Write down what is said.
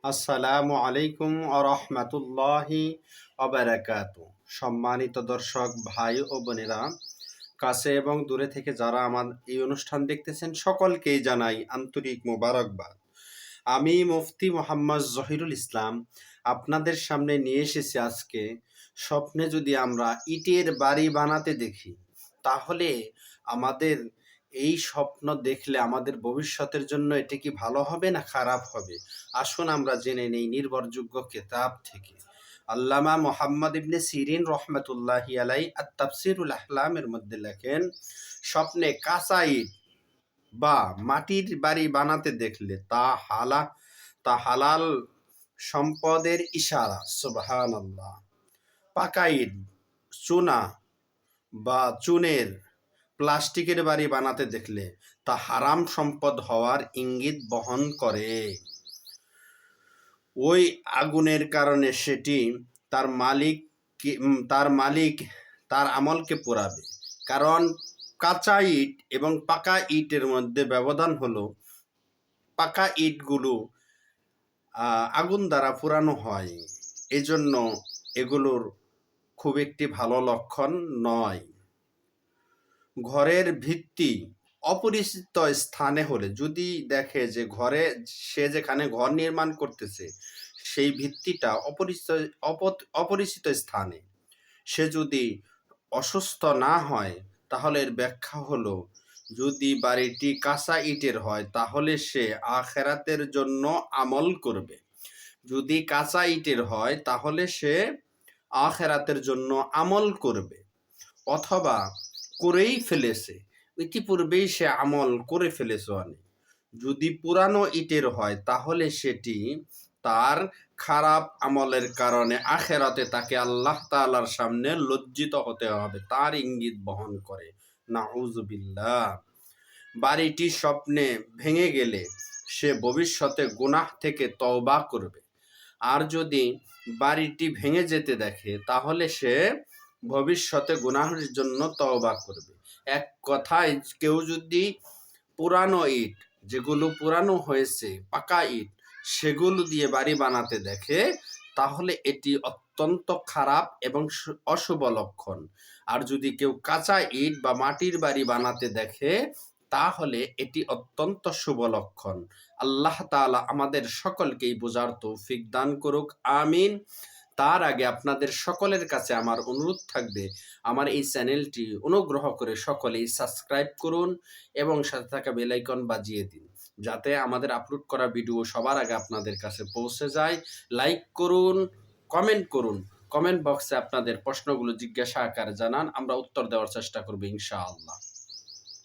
আসসালামু আলাইকুম আরহামাতুল্লাহি অবরাকাতু। সম্মানিত দর্শক ভাই ও বোনেরা, কাছে এবং দূরে থেকে যারা আমার এই অনুষ্ঠান দেখতেছেন সকলকেই জানাই আন্তরিক মোবারকবাদ। আমি মুফতি মোহাম্মদ জহিরুল ইসলাম আপনাদের সামনে নিয়ে এসেছি আজকে। স্বপ্নে যদি আমরা ইটের বাড়ি বানাতে দেখি, তাহলে আমাদের এই স্বপ্ন দেখলে আমাদের ভবিষ্যতের জন্য এটি কি ভালো হবে না খারাপ হবে? আসুন আমরা জেনে নেই নির্ভরযোগ্য কেতাব থেকে। আল্লামা মোহাম্মদ ইবনে সিরিন রহমতুল্লাহি আলাই তাফসিরুল আহলামের মধ্যে লেখেন, স্বপ্নে কাঁচা ইট বা মাটির বাড়ি বানাতে দেখলে তা হালাল সম্পদের ইশারা। সুবহানাল্লাহ। পাকা ইট, চুনা বা চুনের প্লাস্টিকের বাড়ি বানাতে দেখলে তা হারাম সম্পদ হওয়ার ইঙ্গিত বহন করে। ওই আগুনের কারণে সেটি তার মালিক তার আমলকে পোড়াবে। কারণ কাঁচা ইট এবং পাকা ইটের মধ্যে ব্যবধান হলো, পাকা ইটগুলো আগুন দ্বারা পোড়ানো হয়, এজন্য এগুলোর খুব একটি ভালো লক্ষণ নয়। ঘরের ভিত্তি অপরিচিত স্থানে হলে, যদি দেখে যে সে যেখানে ঘর নির্মাণ করতেছে সেই ভিত্তিটা অপরিচিত স্থানে, সে যদি অসুস্থ না হয়, তাহলে এর ব্যাখ্যা হলো, যদি বাড়িটি কাঁচা ইটের হয় তাহলে সে আখেরাতের জন্য আমল করবে। যদি কাঁচা ইটের হয় তাহলে সে আখেরাতের জন্য আমল করবে, অথবা করেই ফেলেছে, ইতিপূর্বেই সে আমল করে ফেলেছে অনেক। যদি পুরানো ইটের হয় তাহলে সেটি তার খারাপ আমলের কারণে আখেরাতে তাকে আল্লাহ তাআলার সামনে লজ্জিত হতে হবে, তার ইঙ্গিত বহন করে। নাউজুবিল্লাহ। বাড়িটি স্বপ্নে ভেঙে গেলে সে ভবিষ্যতে গুনাহ থেকে তওবা করবে। আর যদি বাড়িটি ভেঙে যেতে দেখে তাহলে সে ভবিষ্যতে গুনাহের জন্য তওবা করবে। এক কথায়, কেউ যদি পুরানো ইট, যেগুলো পুরানো হয়েছে, পাকা ইট, সেগুলো দিয়ে বাড়ি বানাতে দেখে, তাহলে এটি অত্যন্ত খারাপ এবং অশুভ লক্ষণ। আর যদি কেউ কাঁচা ইট বা মাটির বাড়ি বানাতে দেখে, তাহলে এটি অত্যন্ত শুভ লক্ষণ। আল্লাহ তাআলা আমাদের সকলকেই বোঝার তৌফিক দান করুক, আমিন। তার আগে আপনাদের সকলের কাছে আমার অনুরোধ থাকবে, আমার এই চ্যানেলটি অনুগ্রহ করে সকলেই সাবস্ক্রাইব করুন এবং সাথে থাকা বেল আইকন বাজিয়ে দিন, যাতে আমাদের আপলোড করা ভিডিও সবার আগে আপনাদের কাছে পৌঁছে যায়। লাইক করুন, কমেন্ট করুন। কমেন্ট বক্সে আপনাদের প্রশ্নগুলো জিজ্ঞাসা আকারে জানান, আমরা উত্তর দেওয়ার চেষ্টা করব ইনশাআল্লাহ।